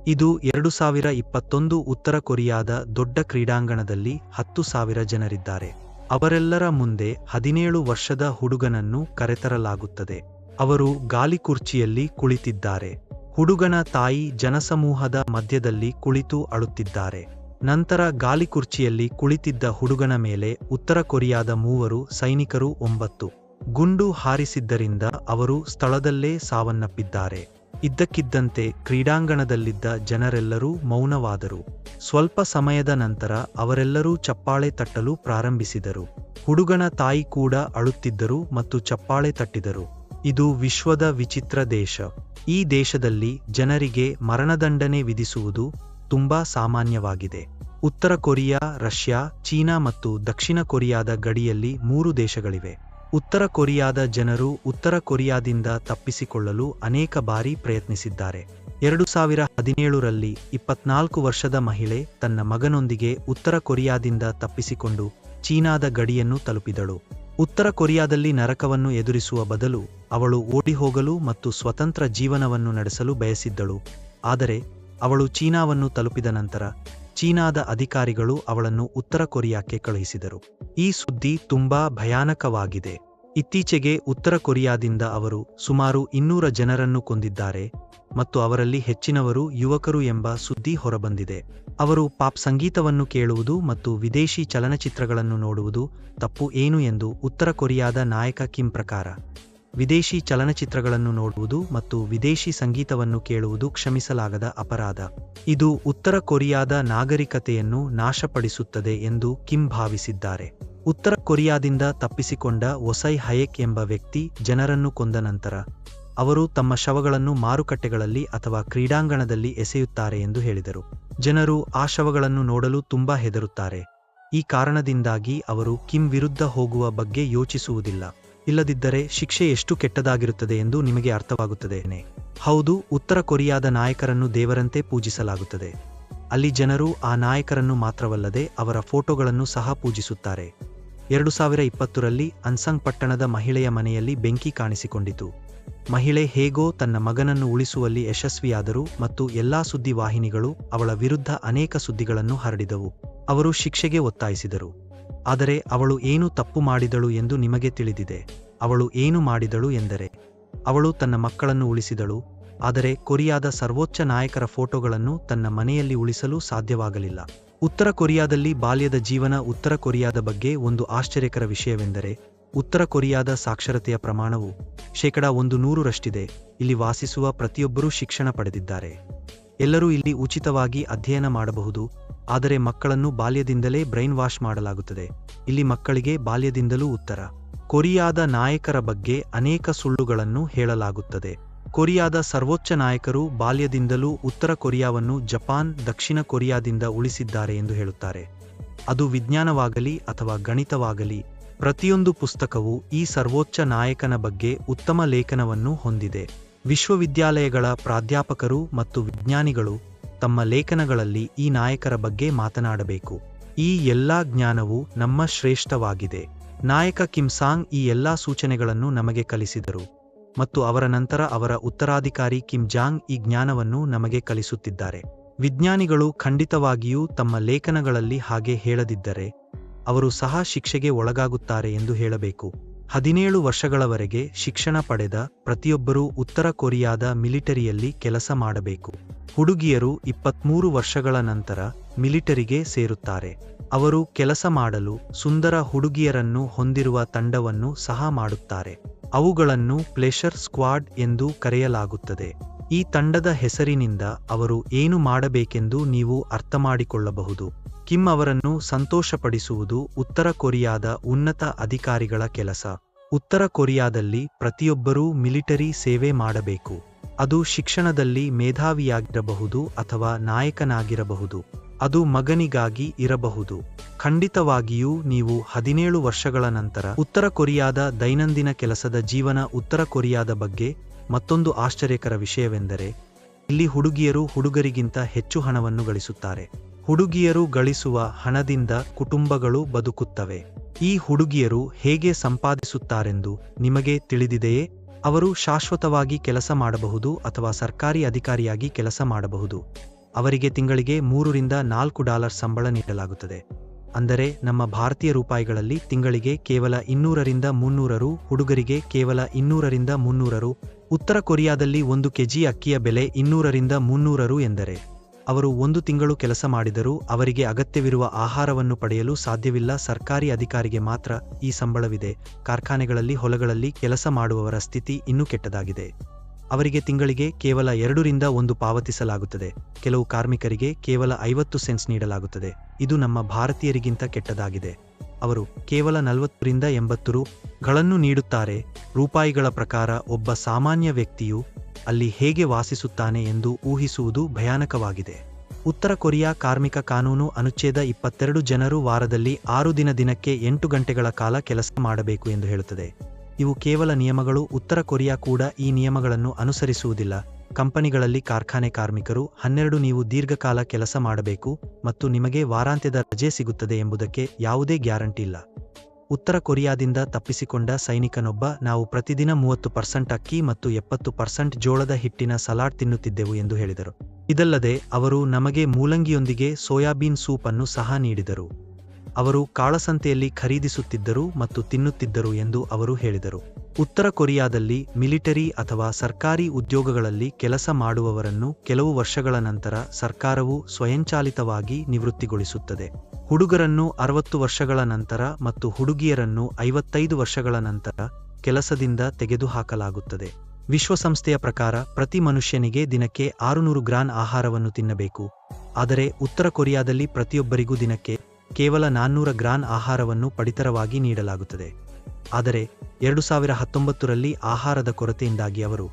ಇದು 2021 ಉತ್ತರ ಕೊರಿಯಾದ ದೊಡ್ಡ ಕ್ರೀಡಾಂಗಣದಲ್ಲಿ 10,000 ಜನರಿದ್ದಾರೆ. ಅವರೆಲ್ಲರ ಮುಂದೆ 17 ವರ್ಷದ ಹುಡುಗನನ್ನು ಕರೆತರಲಾಗುತ್ತದೆ. ಅವರು ಗಾಲಿಕುರ್ಚಿಯಲ್ಲಿ ಕುಳಿತಿದ್ದಾರೆ. ಹುಡುಗನ ತಾಯಿ ಜನಸಮೂಹದ ಮಧ್ಯದಲ್ಲಿ ಕುಳಿತು ಅಳುತ್ತಿದ್ದಾರೆ. ನಂತರ ಗಾಲಿಕುರ್ಚಿಯಲ್ಲಿ ಕುಳಿತಿದ್ದ ಹುಡುಗನ ಮೇಲೆ ಉತ್ತರ ಕೊರಿಯಾದ 3 ಸೈನಿಕರು 9 ಗುಂಡು ಹಾರಿಸಿದ್ದರಿಂದ ಅವರು ಸ್ಥಳದಲ್ಲೇ ಸಾವನ್ನಪ್ಪಿದ್ದಾರೆ. ಇದ್ದಕ್ಕಿದ್ದಂತೆ ಕ್ರೀಡಾಂಗಣದಲ್ಲಿದ್ದ ಜನರೆಲ್ಲರೂ ಮೌನವಾದರು. ಸ್ವಲ್ಪ ಸಮಯದ ನಂತರ ಅವರೆಲ್ಲರೂ ಚಪ್ಪಾಳೆ ತಟ್ಟಲು ಪ್ರಾರಂಭಿಸಿದರು. ಹುಡುಗನ ತಾಯಿ ಕೂಡ ಅಳುತ್ತಿದ್ದರು ಮತ್ತು ಚಪ್ಪಾಳೆ ತಟ್ಟಿದರು. ಇದು ವಿಶ್ವದ ವಿಚಿತ್ರ ದೇಶ. ಈ ದೇಶದಲ್ಲಿ ಜನರಿಗೆ ಮರಣದಂಡನೆ ವಿಧಿಸುವುದು ತುಂಬಾ ಸಾಮಾನ್ಯವಾಗಿದೆ. ಉತ್ತರ ಕೊರಿಯಾ, ರಷ್ಯಾ, ಚೀನಾ ಮತ್ತು ದಕ್ಷಿಣ ಕೊರಿಯಾದ ಗಡಿಯಲ್ಲಿ 3 ದೇಶಗಳಿವೆ. ಉತ್ತರ ಕೊರಿಯಾದ ಜನರು ಉತ್ತರ ಕೊರಿಯಾದಿಂದ ತಪ್ಪಿಸಿಕೊಳ್ಳಲು ಅನೇಕ ಬಾರಿ ಪ್ರಯತ್ನಿಸಿದ್ದಾರೆ. 2017ರಲ್ಲಿ 24 ವರ್ಷದ ಮಹಿಳೆ ತನ್ನ ಮಗನೊಂದಿಗೆ ಉತ್ತರ ಕೊರಿಯಾದಿಂದ ತಪ್ಪಿಸಿಕೊಂಡು ಚೀನಾದ ಗಡಿಯನ್ನು ತಲುಪಿದಳು. ಉತ್ತರ ಕೊರಿಯಾದಲ್ಲಿ ನರಕವನ್ನು ಎದುರಿಸುವ ಬದಲು ಅವಳು ಓಡಿಹೋಗಲು ಮತ್ತು ಸ್ವತಂತ್ರ ಜೀವನವನ್ನು ನಡೆಸಲು ಬಯಸಿದ್ದಳು. ಆದರೆ ಅವಳು ಚೀನಾವನ್ನು ತಲುಪಿದ ನಂತರ ಚೀನಾದ ಅಧಿಕಾರಿಗಳು ಅವಳನ್ನು ಉತ್ತರ ಕೊರಿಯಾಕ್ಕೆ ಕಳುಹಿಸಿದರು. ಈ ಸುದ್ದಿ ತುಂಬಾ ಭಯಾನಕವಾಗಿದೆ. ಇತ್ತೀಚೆಗೆ ಉತ್ತರ ಕೊರಿಯಾದಿಂದ ಅವರು ಸುಮಾರು 200 ಜನರನ್ನು ಕೊಂದಿದ್ದಾರೆ ಮತ್ತು ಅವರಲ್ಲಿ ಹೆಚ್ಚಿನವರು ಯುವಕರು ಎಂಬ ಸುದ್ದಿ ಹೊರಬಂದಿದೆ. ಅವರು ಪಾಪ್ ಸಂಗೀತವನ್ನು ಕೇಳುವುದು ಮತ್ತು ವಿದೇಶಿ ಚಲನಚಿತ್ರಗಳನ್ನು ನೋಡುವುದು ತಪ್ಪು ಏನು ಎಂದು ಉತ್ತರ ಕೊರಿಯಾದ ನಾಯಕ ಕಿಮ್ ಪ್ರಕಾರ, ವಿದೇಶಿ ಚಲನಚಿತ್ರಗಳನ್ನು ನೋಡುವುದು ಮತ್ತು ವಿದೇಶಿ ಸಂಗೀತವನ್ನು ಕೇಳುವುದು ಕ್ಷಮಿಸಲಾಗದ ಅಪರಾಧ. ಇದು ಉತ್ತರ ಕೊರಿಯಾದ ನಾಗರಿಕತೆಯನ್ನು ನಾಶಪಡಿಸುತ್ತದೆ ಎಂದು ಕಿಮ್ ಭಾವಿಸಿದ್ದಾರೆ. ಉತ್ತರ ಕೊರಿಯಾದಿಂದ ತಪ್ಪಿಸಿಕೊಂಡ ಒಸೈ ಹಯೆಕ್ ಎಂಬ ವ್ಯಕ್ತಿ ಜನರನ್ನು ಕೊಂದ ನಂತರ ಅವರು ತಮ್ಮ ಶವಗಳನ್ನು ಮಾರುಕಟ್ಟೆಗಳಲ್ಲಿ ಅಥವಾ ಕ್ರೀಡಾಂಗಣದಲ್ಲಿ ಎಸೆಯುತ್ತಾರೆ ಎಂದು ಹೇಳಿದರು. ಜನರು ಆ ಶವಗಳನ್ನು ನೋಡಲು ತುಂಬಾ ಹೆದರುತ್ತಾರೆ. ಈ ಕಾರಣದಿಂದಾಗಿ ಅವರು ಕಿಮ್ ವಿರುದ್ಧ ಹೋಗುವ ಬಗ್ಗೆ ಯೋಚಿಸುವುದಿಲ್ಲ. ಇಲ್ಲದಿದ್ದರೆ ಶಿಕ್ಷೆ ಎಷ್ಟು ಕೆಟ್ಟದಾಗಿರುತ್ತದೆ ಎಂದು ನಿಮಗೆ ಅರ್ಥವಾಗುತ್ತದೆ. ಹೌದು, ಉತ್ತರ ಕೊರಿಯಾದ ನಾಯಕರನ್ನು ದೇವರಂತೆ ಪೂಜಿಸಲಾಗುತ್ತದೆ. ಅಲ್ಲಿ ಜನರು ಆ ನಾಯಕರನ್ನು ಮಾತ್ರವಲ್ಲದೆ ಅವರ ಫೋಟೋಗಳನ್ನು ಸಹ ಪೂಜಿಸುತ್ತಾರೆ. 2020ರಲ್ಲಿ ಅನ್ಸಂಗ್ ಪಟ್ಟಣದ ಮಹಿಳೆಯ ಮನೆಯಲ್ಲಿ ಬೆಂಕಿ ಕಾಣಿಸಿಕೊಂಡಿತು. ಮಹಿಳೆ ಹೇಗೋ ತನ್ನ ಮಗನನ್ನು ಉಳಿಸುವಲ್ಲಿ ಯಶಸ್ವಿಯಾದರು ಮತ್ತು ಎಲ್ಲಾ ಸುದ್ದಿ ವಾಹಿನಿಗಳು ಅವಳ ವಿರುದ್ಧ ಅನೇಕ ಸುದ್ದಿಗಳನ್ನು ಹರಡಿದವು. ಅವರು ಶಿಕ್ಷೆಗೆ ಒತ್ತಾಯಿಸಿದರು. ಆದರೆ ಅವಳು ಏನು ತಪ್ಪು ಮಾಡಿದಳು ಎಂದು ನಿಮಗೆ ತಿಳಿದಿದೆ. ಅವಳು ಏನು ಮಾಡಿದಳು ಎಂದರೆ ಅವಳು ತನ್ನ ಮಕ್ಕಳನ್ನು ಉಳಿಸಿದಳು. ಆದರೆ ಕೊರಿಯಾದ ಸರ್ವೋಚ್ಚ ನಾಯಕರ ಫೋಟೋಗಳನ್ನು ತನ್ನ ಮನೆಯಲ್ಲಿ ಉಳಿಸಲು ಸಾಧ್ಯವಾಗಲಿಲ್ಲ. ಉತ್ತರ ಕೊರಿಯಾದಲ್ಲಿ ಬಾಲ್ಯದ ಜೀವನ. ಉತ್ತರ ಕೊರಿಯಾದ ಬಗ್ಗೆ ಒಂದು ಆಶ್ಚರ್ಯಕರ ವಿಷಯವೆಂದರೆ ಉತ್ತರ ಕೊರಿಯಾದ ಸಾಕ್ಷರತೆಯ ಪ್ರಮಾಣವು 100ರಷ್ಟಿದೆ. ಇಲ್ಲಿ ವಾಸಿಸುವ ಪ್ರತಿಯೊಬ್ಬರೂ ಶಿಕ್ಷಣ ಪಡೆದಿದ್ದಾರೆ. ಎಲ್ಲರೂ ಇಲ್ಲಿ ಉಚಿತವಾಗಿ ಅಧ್ಯಯನ ಮಾಡಬಹುದು. ಆದರೆ ಮಕ್ಕಳನ್ನು ಬಾಲ್ಯದಿಂದಲೇ ಬ್ರೈನ್ ವಾಶ್ ಮಾಡಲಾಗುತ್ತದೆ. ಇಲ್ಲಿ ಮಕ್ಕಳಿಗೆ ಬಾಲ್ಯದಿಂದಲೂ ಉತ್ತರ ಕೊರಿಯಾದ ನಾಯಕರ ಬಗ್ಗೆ ಅನೇಕ ಸುಳ್ಳುಗಳನ್ನು ಹೇಳಲಾಗುತ್ತದೆ. ಕೊರಿಯಾದ ಸರ್ವೋಚ್ಚ ನಾಯಕರು ಬಾಲ್ಯದಿಂದಲೂ ಉತ್ತರ ಕೊರಿಯಾವನ್ನು ಜಪಾನ್, ದಕ್ಷಿಣ ಕೊರಿಯಾದಿಂದ ಉಳಿಸಿದ್ದಾರೆ ಎಂದು ಹೇಳುತ್ತಾರೆ. ಅದು ವಿಜ್ಞಾನವಾಗಲಿ ಅಥವಾ ಗಣಿತವಾಗಲಿ, ಪ್ರತಿಯೊಂದು ಪುಸ್ತಕವು ಈ ಸರ್ವೋಚ್ಚ ನಾಯಕನ ಬಗ್ಗೆ ಉತ್ತಮ ಲೇಖನವನ್ನು ಹೊಂದಿದೆ. ವಿಶ್ವವಿದ್ಯಾಲಯಗಳ ಪ್ರಾಧ್ಯಾಪಕರು ಮತ್ತು ವಿಜ್ಞಾನಿಗಳು ತಮ್ಮ ಲೇಖನಗಳಲ್ಲಿ ಈ ನಾಯಕರ ಬಗ್ಗೆ ಮಾತನಾಡಬೇಕು. ಈ ಎಲ್ಲಾ ಜ್ಞಾನವು ನಮ್ಮ ಶ್ರೇಷ್ಠವಾಗಿದೆ. ನಾಯಕ ಕಿಮ್ ಸಾಂಗ್ ಈ ಎಲ್ಲಾ ಸೂಚನೆಗಳನ್ನು ನಮಗೆ ಕಲಿಸಿದರು ಮತ್ತು ಅವರ ನಂತರ ಅವರ ಉತ್ತರಾಧಿಕಾರಿ ಕಿಮ್ ಜಾಂಗ್ ಈ ಜ್ಞಾನವನ್ನು ನಮಗೆ ಕಲಿಸುತ್ತಿದ್ದಾರೆ. ವಿಜ್ಞಾನಿಗಳು ಖಂಡಿತವಾಗಿಯೂ ತಮ್ಮ ಲೇಖನಗಳಲ್ಲಿ ಹಾಗೆ ಹೇಳದಿದ್ದರೆ ಅವರು ಸಹ ಶಿಕ್ಷೆಗೆ ಒಳಗಾಗುತ್ತಾರೆ ಎಂದು ಹೇಳಬೇಕು. 17 ವರ್ಷಗಳವರೆಗೆ ಶಿಕ್ಷಣ ಪಡೆದ ಪ್ರತಿಯೊಬ್ಬರೂ ಉತ್ತರ ಕೊರಿಯಾದ ಮಿಲಿಟರಿಯಲ್ಲಿ ಕೆಲಸ ಮಾಡಬೇಕು. ಹುಡುಗಿಯರು 23 ವರ್ಷಗಳ ನಂತರ ಮಿಲಿಟರಿಗೆ ಸೇರುತ್ತಾರೆ. ಅವರು ಕೆಲಸ ಮಾಡಲು ಸುಂದರ ಹುಡುಗಿಯರನ್ನು ಹೊಂದಿರುವ ತಂಡವನ್ನು ಸಹ ಮಾಡುತ್ತಾರೆ. ಅವುಗಳನ್ನು ಪ್ಲೆಷರ್ ಸ್ಕ್ವಾಡ್ ಎಂದು ಕರೆಯಲಾಗುತ್ತದೆ. ಈ ತಂಡದ ಹೆಸರಿನಿಂದ ಅವರು ಏನು ಮಾಡಬೇಕೆಂದು ನೀವು ಅರ್ಥಮಾಡಿಕೊಳ್ಳಬಹುದು. ಕಿಮ್ ಅವರನ್ನು ಸಂತೋಷಪಡಿಸುವುದು ಉತ್ತರ ಕೊರಿಯಾದ ಉನ್ನತ ಅಧಿಕಾರಿಗಳ ಕೆಲಸ. ಉತ್ತರ ಕೊರಿಯಾದಲ್ಲಿ ಪ್ರತಿಯೊಬ್ಬರೂ ಮಿಲಿಟರಿ ಸೇವೆ ಮಾಡಬೇಕು. ಅದು ಶಿಕ್ಷಣದಲ್ಲಿ ಮೇಧಾವಿಯಾಗಿರಬಹುದು ಅಥವಾ ನಾಯಕನಾಗಿರಬಹುದು. ಅದು ಮಗನಿಗಾಗಿ ಇರಬಹುದು. ಖಂಡಿತವಾಗಿಯೂ ನೀವು 17 ವರ್ಷಗಳ ನಂತರ ಉತ್ತರ ಕೊರಿಯಾದ ದೈನಂದಿನ ಕೆಲಸದ ಜೀವನ. ಉತ್ತರ ಕೊರಿಯಾದ ಬಗ್ಗೆ ಮತ್ತೊಂದು ಆಶ್ಚರ್ಯಕರ ವಿಷಯವೆಂದರೆ ಇಲ್ಲಿ ಹುಡುಗಿಯರು ಹುಡುಗರಿಗಿಂತ ಹೆಚ್ಚು ಹಣವನ್ನು ಗಳಿಸುತ್ತಾರೆ. ಹುಡುಗಿಯರು ಗಳಿಸುವ ಹಣದಿಂದ ಕುಟುಂಬಗಳು ಬದುಕುತ್ತವೆ. ಈ ಹುಡುಗಿಯರು ಹೇಗೆ ಸಂಪಾದಿಸುತ್ತಾರೆಂದು ನಿಮಗೆ ತಿಳಿದಿದೆಯೇ? ಅವರು ಶಾಶ್ವತವಾಗಿ ಕೆಲಸ ಮಾಡಬಹುದು ಅಥವಾ ಸರ್ಕಾರಿ ಅಧಿಕಾರಿಯಾಗಿ ಕೆಲಸ ಮಾಡಬಹುದು. ಅವರಿಗೆ ತಿಂಗಳಿಗೆ $3 ರಿಂದ $4 ಸಂಬಳ ನೀಡಲಾಗುತ್ತದೆ. ಅಂದರೆ ನಮ್ಮ ಭಾರತೀಯ ರೂಪಾಯಿಗಳಲ್ಲಿ ತಿಂಗಳಿಗೆ ಕೇವಲ 200 ರಿಂದ 300 ರು, ಹುಡುಗರಿಗೆ ಕೇವಲ 200 ರಿಂದ 300 ರು. ಉತ್ತರ ಕೊರಿಯಾದಲ್ಲಿ 1 ಕೆಜಿ ಅಕ್ಕಿಯ ಬೆಲೆ 200 ರಿಂದ 300 ರು ಎಂದರೆ ಅವರು 1 ತಿಂಗಳು ಕೆಲಸ ಮಾಡಿದರೂ ಅವರಿಗೆ ಅಗತ್ಯವಿರುವ ಆಹಾರವನ್ನು ಪಡೆಯಲು ಸಾಧ್ಯವಿಲ್ಲ. ಸರ್ಕಾರಿ ಅಧಿಕಾರಿಗೆ ಮಾತ್ರ ಈ ಸಂಬಳವಿದೆ. ಕಾರ್ಖಾನೆಗಳಲ್ಲಿ, ಹೊಲಗಳಲ್ಲಿ ಕೆಲಸ ಮಾಡುವವರ ಸ್ಥಿತಿ ಇನ್ನೂ ಕೆಟ್ಟದಾಗಿದೆ. ಅವರಿಗೆ ತಿಂಗಳಿಗೆ ಕೇವಲ 2 ರಿಂದ 1 ಪಾವತಿಸಲಾಗುತ್ತದೆ. ಕೆಲವು ಕಾರ್ಮಿಕರಿಗೆ ಕೇವಲ 50 ಸೆಂಟ್ಸ್ ನೀಡಲಾಗುತ್ತದೆ. ಇದು ನಮ್ಮ ಭಾರತೀಯರಿಗಿಂತ ಕೆಟ್ಟದಾಗಿದೆ. ಅವರು ಕೇವಲ 40 ರಿಂದ 80 ರುಗಳನ್ನು ನೀಡುತ್ತಾರೆ. ರೂಪಾಯಿಗಳ ಪ್ರಕಾರ ಒಬ್ಬ ಸಾಮಾನ್ಯ ವ್ಯಕ್ತಿಯು ಅಲ್ಲಿ ಹೇಗೆ ವಾಸಿಸುತ್ತಾನೆ ಎಂದು ಊಹಿಸುವುದು ಭಯಾನಕವಾಗಿದೆ. ಉತ್ತರ ಕೊರಿಯಾ ಕಾರ್ಮಿಕ ಕಾನೂನು ಅನುಚ್ಛೇದ 22 ಜನರು ವಾರದಲ್ಲಿ 6 ದಿನಕ್ಕೆ 8 ಗಂಟೆಗಳ ಕಾಲ ಕೆಲಸ ಮಾಡಬೇಕು ಎಂದು ಹೇಳುತ್ತದೆ. ಇವು ಕೇವಲ ನಿಯಮಗಳು. ಉತ್ತರ ಕೊರಿಯಾ ಕೂಡ ಈ ನಿಯಮಗಳನ್ನು ಅನುಸರಿಸುವುದಿಲ್ಲ. ಕಂಪನಿಗಳಲ್ಲಿ ಕಾರ್ಖಾನೆ ಕಾರ್ಮಿಕರು 12 ನೀವು ದೀರ್ಘಕಾಲ ಕೆಲಸ ಮಾಡಬೇಕು ಮತ್ತು ನಿಮಗೆ ವಾರಾಂತ್ಯದ ರಜೆ ಸಿಗುತ್ತದೆ ಎಂಬುದಕ್ಕೆ ಯಾವುದೇ ಗ್ಯಾರಂಟಿ ಇಲ್ಲ. ಉತ್ತರ ಕೊರಿಯಾದಿಂದ ತಪ್ಪಿಸಿಕೊಂಡ ಸೈನಿಕನೊಬ್ಬ, ನಾವು ಪ್ರತಿದಿನ 30% ಅಕ್ಕಿ ಮತ್ತು 70% ಜೋಳದ ಹಿಟ್ಟಿನ ಸಲಾಡ್ ತಿನ್ನುತ್ತಿದ್ದೆವು ಎಂದು ಹೇಳಿದರು. ಇದಲ್ಲದೆ ಅವರು ನಮಗೆ ಮೂಲಂಗಿಯೊಂದಿಗೆ ಸೋಯಾಬೀನ್ ಸೂಪ್ ಅನ್ನು ಸಹ ನೀಡಿದರು. ಅವರು ಕಾಳಸಂತೆಯಲ್ಲಿ ಖರೀದಿಸುತ್ತಿದ್ದರು ಮತ್ತು ತಿನ್ನುತ್ತಿದ್ದರು ಎಂದು ಅವರು ಹೇಳಿದರು. ಉತ್ತರ ಕೊರಿಯಾದಲ್ಲಿ ಮಿಲಿಟರಿ ಅಥವಾ ಸರ್ಕಾರಿ ಉದ್ಯೋಗಗಳಲ್ಲಿ ಕೆಲಸ ಮಾಡುವವರನ್ನು ಕೆಲವು ವರ್ಷಗಳ ನಂತರ ಸರ್ಕಾರವು ಸ್ವಯಂಚಾಲಿತವಾಗಿ ನಿವೃತ್ತಿಗೊಳಿಸುತ್ತದೆ. ಹುಡುಗರನ್ನು 60 ವರ್ಷಗಳ ನಂತರ ಮತ್ತು ಹುಡುಗಿಯರನ್ನು 55 ವರ್ಷಗಳ ನಂತರ ಕೆಲಸದಿಂದ ತೆಗೆದುಹಾಕಲಾಗುತ್ತದೆ. ವಿಶ್ವಸಂಸ್ಥೆಯ ಪ್ರಕಾರ ಪ್ರತಿ ಮನುಷ್ಯನಿಗೆ ದಿನಕ್ಕೆ 600 ಗ್ರಾಂ ಆಹಾರವನ್ನು ತಿನ್ನಬೇಕು. ಆದರೆ ಉತ್ತರ ಕೊರಿಯಾದಲ್ಲಿ ಪ್ರತಿಯೊಬ್ಬರಿಗೂ ದಿನಕ್ಕೆ ಕೇವಲ 400 ಗ್ರಾಂ ಆಹಾರವನ್ನು ಪಡಿತರವಾಗಿ ನೀಡಲಾಗುತ್ತದೆ. ಆದರೆ 2019 ರಲ್ಲಿ ಆಹಾರದ ಕೊರತೆಯಿಂದಾಗಿ ಅವರು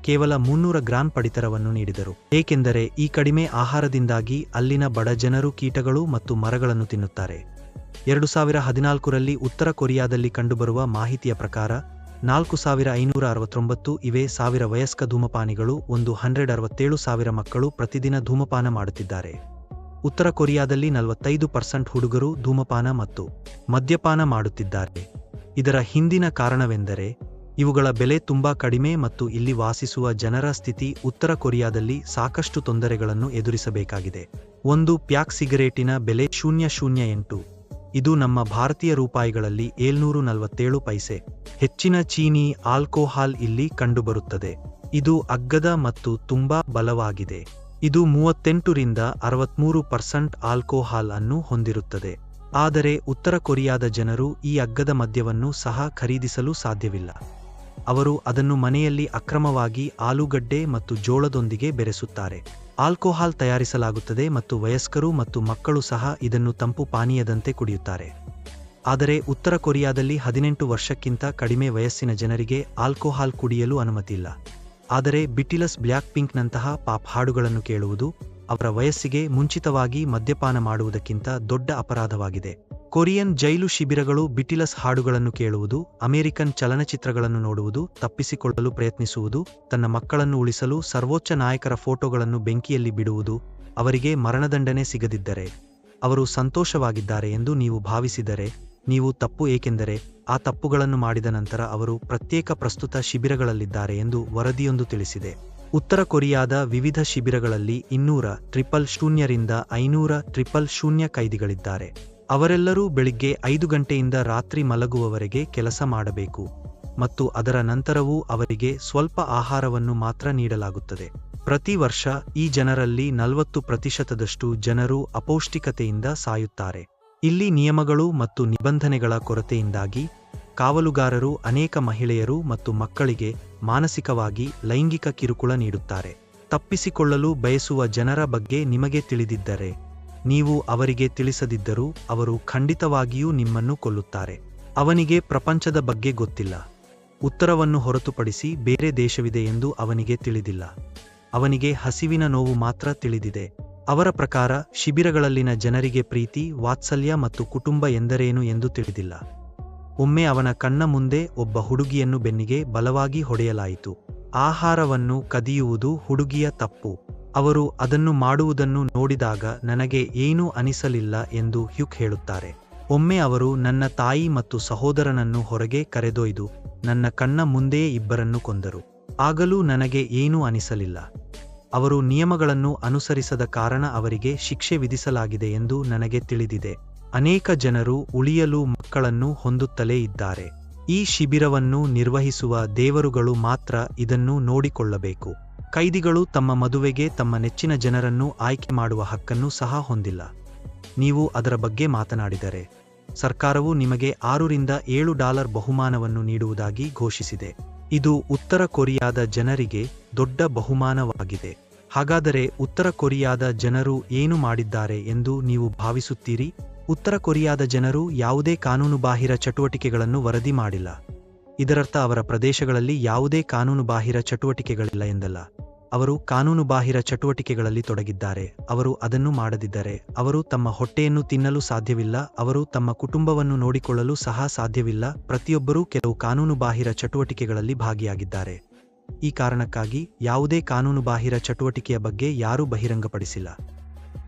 ಕೇವಲ 300 ಗ್ರಾಂ ಪಡಿತರವನ್ನು ನೀಡಿದರು. ಏಕೆಂದರೆ ಈ ಕಡಿಮೆ ಆಹಾರದಿಂದಾಗಿ ಅಲ್ಲಿನ ಬಡ ಜನರು ಕೀಟಗಳು ಮತ್ತು ಮರಗಳನ್ನು ತಿನ್ನುತ್ತಾರೆ. 2014 ರಲ್ಲಿ ಉತ್ತರ ಕೊರಿಯಾದಲ್ಲಿ ಕಂಡುಬರುವ ಮಾಹಿತಿಯ ಪ್ರಕಾರ 4569 ಇವೆ 1000 ವಯಸ್ಕ ಧೂಮಪಾನಿಗಳು 167,000 ಮಕ್ಕಳು ಪ್ರತಿದಿನ ಧೂಮಪಾನ ಮಾಡುತ್ತಿದ್ದಾರೆ. ಉತ್ತರ ಕೊರಿಯಾದಲ್ಲಿ 45% ಹುಡುಗರು ಧೂಮಪಾನ ಮತ್ತು ಮದ್ಯಪಾನ ಮಾಡುತ್ತಿದ್ದಾರೆ. ಇದರ ಹಿಂದಿನ ಕಾರಣವೆಂದರೆ ಇವುಗಳ ಬೆಲೆ ತುಂಬಾ ಕಡಿಮೆ ಮತ್ತು ಇಲ್ಲಿ ವಾಸಿಸುವ ಜನರ ಸ್ಥಿತಿ. ಉತ್ತರ ಕೊರಿಯಾದಲ್ಲಿ ಸಾಕಷ್ಟು ತೊಂದರೆಗಳನ್ನು ಎದುರಿಸಬೇಕಾಗಿದೆ. 1 ಪ್ಯಾಕ್ ಸಿಗರೇಟಿನ ಬೆಲೆ $0.08. ಇದು ನಮ್ಮ ಭಾರತೀಯ ರೂಪಾಯಿಗಳಲ್ಲಿ 747 ಪೈಸೆ. ಹೆಚ್ಚಿನ ಚೀನಿ ಆಲ್ಕೋಹಾಲ್ ಇಲ್ಲಿ ಕಂಡುಬರುತ್ತದೆ. ಇದು ಅಗ್ಗದ ಮತ್ತು ತುಂಬಾ ಬಲವಾಗಿದೆ. ಇದು 38 ರಿಂದ 63% ಆಲ್ಕೋಹಾಲ್ ಅನ್ನು ಹೊಂದಿರುತ್ತದೆ. ಆದರೆ ಉತ್ತರ ಕೊರಿಯಾದ ಜನರು ಈ ಅಗ್ಗದ ಮದ್ಯವನ್ನು ಸಹ ಖರೀದಿಸಲು ಸಾಧ್ಯವಿಲ್ಲ. ಅವರು ಅದನ್ನು ಮನೆಯಲ್ಲಿ ಅಕ್ರಮವಾಗಿ ಆಲೂಗಡ್ಡೆ ಮತ್ತು ಜೋಳದೊಂದಿಗೆ ಬೆರೆಸುತ್ತಾರೆ. ಆಲ್ಕೋಹಾಲ್ ತಯಾರಿಸಲಾಗುತ್ತದೆ ಮತ್ತು ವಯಸ್ಕರು ಮತ್ತು ಮಕ್ಕಳು ಸಹ ಇದನ್ನು ತಂಪು ಪಾನೀಯದಂತೆ ಕುಡಿಯುತ್ತಾರೆ. ಆದರೆ ಉತ್ತರ ಕೊರಿಯಾದಲ್ಲಿ 18 ವರ್ಷಕ್ಕಿಂತ ಕಡಿಮೆ ವಯಸ್ಸಿನ ಜನರಿಗೆ ಆಲ್ಕೋಹಾಲ್ ಕುಡಿಯಲು ಅನುಮತಿಯಿಲ್ಲ. ಆದರೆ ಬಿಟಿಎಸ್ ಬ್ಲ್ಯಾಕ್ ಪಿಂಕ್ನಂತಹ ಪಾಪ್ ಹಾಡುಗಳನ್ನು ಕೇಳುವುದು ಅವರ ವಯಸ್ಸಿಗೆ ಮುಂಚಿತವಾಗಿ ಮದ್ಯಪಾನ ಮಾಡುವುದಕ್ಕಿಂತ ದೊಡ್ಡ ಅಪರಾಧವಾಗಿದೆ. ಕೊರಿಯನ್ ಜೈಲು ಶಿಬಿರಗಳು ಬಿಟಿಎಸ್ ಹಾಡುಗಳನ್ನು ಕೇಳುವುದು, ಅಮೆರಿಕನ್ ಚಲನಚಿತ್ರಗಳನ್ನು ನೋಡುವುದು, ತಪ್ಪಿಸಿಕೊಳ್ಳಲು ಪ್ರಯತ್ನಿಸುವುದು, ತನ್ನ ಮಕ್ಕಳನ್ನು ಉಳಿಸಲು ಸರ್ವೋಚ್ಚ ನಾಯಕರ ಫೋಟೋಗಳನ್ನು ಬೆಂಕಿಯಲ್ಲಿ ಬಿಡುವುದು. ಅವರಿಗೆ ಮರಣದಂಡನೆ ಸಿಗದಿದ್ದರೆ ಅವರು ಸಂತೋಷವಾಗಿದ್ದಾರೆ ಎಂದು ನೀವು ಭಾವಿಸಿದರೆ ನೀವು ತಪ್ಪು. ಏಕೆಂದರೆ ಆ ತಪ್ಪುಗಳನ್ನು ಮಾಡಿದ ನಂತರ ಅವರು ಪ್ರತ್ಯೇಕ ಪ್ರಸ್ತುತ ಶಿಬಿರಗಳಲ್ಲಿದ್ದಾರೆ ಎಂದು ವರದಿಯೊಂದು ತಿಳಿಸಿದೆ. ಉತ್ತರ ಕೊರಿಯಾದ ವಿವಿಧ ಶಿಬಿರಗಳಲ್ಲಿ 200 ರಿಂದ 500 ಕೈದಿಗಳಿದ್ದಾರೆ. ಅವರೆಲ್ಲರೂ ಬೆಳಿಗ್ಗೆ 5 ಗಂಟೆಯಿಂದ ರಾತ್ರಿ ಮಲಗುವವರೆಗೆ ಕೆಲಸ ಮಾಡಬೇಕು ಮತ್ತು ಅದರ ನಂತರವೂ ಅವರಿಗೆ ಸ್ವಲ್ಪ ಆಹಾರವನ್ನು ಮಾತ್ರ ನೀಡಲಾಗುತ್ತದೆ. ಪ್ರತಿ ವರ್ಷ ಈ ಜನರಲ್ಲಿ 40% ಜನರು ಅಪೌಷ್ಟಿಕತೆಯಿಂದ ಸಾಯುತ್ತಾರೆ. ಇಲ್ಲಿ ನಿಯಮಗಳು ಮತ್ತು ನಿಬಂಧನೆಗಳ ಕೊರತೆಯಿಂದಾಗಿ ಕಾವಲುಗಾರರು ಅನೇಕ ಮಹಿಳೆಯರು ಮತ್ತು ಮಕ್ಕಳಿಗೆ ಮಾನಸಿಕವಾಗಿ ಲೈಂಗಿಕ ಕಿರುಕುಳ ನೀಡುತ್ತಾರೆ. ತಪ್ಪಿಸಿಕೊಳ್ಳಲು ಬಯಸುವ ಜನರ ಬಗ್ಗೆ ನಿಮಗೆ ತಿಳಿದಿದ್ದರೆ ನೀವು ಅವರಿಗೆ ತಿಳಿಸದಿದ್ದರೂ ಅವರು ಖಂಡಿತವಾಗಿಯೂ ನಿಮ್ಮನ್ನು ಕೊಲ್ಲುತ್ತಾರೆ. ಅವನಿಗೆ ಪ್ರಪಂಚದ ಬಗ್ಗೆ ಗೊತ್ತಿಲ್ಲ. ಉತ್ತರವನ್ನು ಹೊರತುಪಡಿಸಿ ಬೇರೆ ದೇಶವಿದೆ ಎಂದು ಅವನಿಗೆ ತಿಳಿದಿಲ್ಲ. ಅವನಿಗೆ ಹಸಿವಿನ ನೋವು ಮಾತ್ರ ತಿಳಿದಿದೆ. ಅವರ ಪ್ರಕಾರ ಶಿಬಿರಗಳಲ್ಲಿನ ಜನರಿಗೆ ಪ್ರೀತಿ, ವಾತ್ಸಲ್ಯ ಮತ್ತು ಕುಟುಂಬ ಎಂದರೇನು ಎಂದು ತಿಳಿದಿಲ್ಲ. ಒಮ್ಮೆ ಅವನ ಕಣ್ಣ ಮುಂದೆ ಒಬ್ಬ ಹುಡುಗಿಯನ್ನು ಬೆನ್ನಿಗೆ ಬಲವಾಗಿ ಹೊಡೆಯಲಾಯಿತು. ಆಹಾರವನ್ನು ಕದಿಯುವುದು ಹುಡುಗಿಯ ತಪ್ಪು. ಅವರು ಅದನ್ನು ಮಾಡುವುದನ್ನು ನೋಡಿದಾಗ ನನಗೆ ಏನೂ ಅನಿಸಲಿಲ್ಲ ಎಂದು ಹ್ಯುಕ್ ಹೇಳುತ್ತಾರೆ. ಒಮ್ಮೆ ಅವರು ನನ್ನ ತಾಯಿ ಮತ್ತು ಸಹೋದರನನ್ನು ಹೊರಗೆ ಕರೆದೊಯ್ದು ನನ್ನ ಕಣ್ಣ ಮುಂದೆಯೇ ಇಬ್ಬರನ್ನು ಕೊಂದರು. ಆಗಲೂ ನನಗೆ ಏನೂ ಅನಿಸಲಿಲ್ಲ. ಅವರು ನಿಯಮಗಳನ್ನು ಅನುಸರಿಸದ ಕಾರಣ ಅವರಿಗೆ ಶಿಕ್ಷೆ ವಿಧಿಸಲಾಗಿದೆ ಎಂದು ನನಗೆ ತಿಳಿದಿದೆ. ಅನೇಕ ಜನರು ಉಳಿಯಲು ಮಕ್ಕಳನ್ನು ಹೊಂದುತ್ತಲೇ ಇದ್ದಾರೆ. ಈ ಶಿಬಿರವನ್ನು ನಿರ್ವಹಿಸುವ ದೇವರುಗಳು ಮಾತ್ರ ಇದನ್ನು ನೋಡಿಕೊಳ್ಳಬೇಕು. ಕೈದಿಗಳು ತಮ್ಮ ಮದುವೆಗೆ ತಮ್ಮ ನೆಚ್ಚಿನ ಜನರನ್ನು ಆಯ್ಕೆ ಮಾಡುವ ಹಕ್ಕನ್ನು ಸಹ ಹೊಂದಿಲ್ಲ. ನೀವು ಅದರ ಬಗ್ಗೆ ಮಾತನಾಡಿದರೆ, ಸರ್ಕಾರವು ನಿಮಗೆ $6 ರಿಂದ $7 ಬಹುಮಾನವನ್ನು ನೀಡುವುದಾಗಿ ಘೋಷಿಸಿದೆ. ಇದು ಉತ್ತರ ಕೊರಿಯಾದ ಜನರಿಗೆ ದೊಡ್ಡ ಬಹುಮಾನವಾಗಿದೆ. ಹಾಗಾದರೆ ಉತ್ತರ ಕೊರಿಯಾದ ಜನರು ಏನು ಮಾಡಿದ್ದಾರೆ ಎಂದು ನೀವು ಭಾವಿಸುತ್ತೀರಿ? ಉತ್ತರ ಕೊರಿಯಾದ ಜನರು ಯಾವುದೇ ಕಾನೂನುಬಾಹಿರ ಚಟುವಟಿಕೆಗಳನ್ನು ವರದಿ ಮಾಡಿಲ್ಲ. ಇದರರ್ಥ ಅವರ ಪ್ರದೇಶಗಳಲ್ಲಿ ಯಾವುದೇ ಕಾನೂನುಬಾಹಿರ ಚಟುವಟಿಕೆಗಳಿಲ್ಲ ಎಂದಲ್ಲ. ಅವರು ಕಾನೂನುಬಾಹಿರ ಚಟುವಟಿಕೆಗಳಲ್ಲಿ ತೊಡಗಿದ್ದಾರೆ. ಅವರು ಅದನ್ನು ಮಾಡದಿದ್ದರೆ ಅವರು ತಮ್ಮ ಹೊಟ್ಟೆಯನ್ನು ತಿನ್ನಲು ಸಾಧ್ಯವಿಲ್ಲ. ಅವರು ತಮ್ಮ ಕುಟುಂಬವನ್ನು ನೋಡಿಕೊಳ್ಳಲು ಸಹ ಸಾಧ್ಯವಿಲ್ಲ. ಪ್ರತಿಯೊಬ್ಬರೂ ಕೆಲವು ಕಾನೂನುಬಾಹಿರ ಚಟುವಟಿಕೆಗಳಲ್ಲಿ ಭಾಗಿಯಾಗಿದ್ದಾರೆ. ಈ ಕಾರಣಕ್ಕಾಗಿ ಯಾವುದೇ ಕಾನೂನುಬಾಹಿರ ಚಟುವಟಿಕೆಯ ಬಗ್ಗೆ ಯಾರೂ ಬಹಿರಂಗಪಡಿಸಿಲ್ಲ.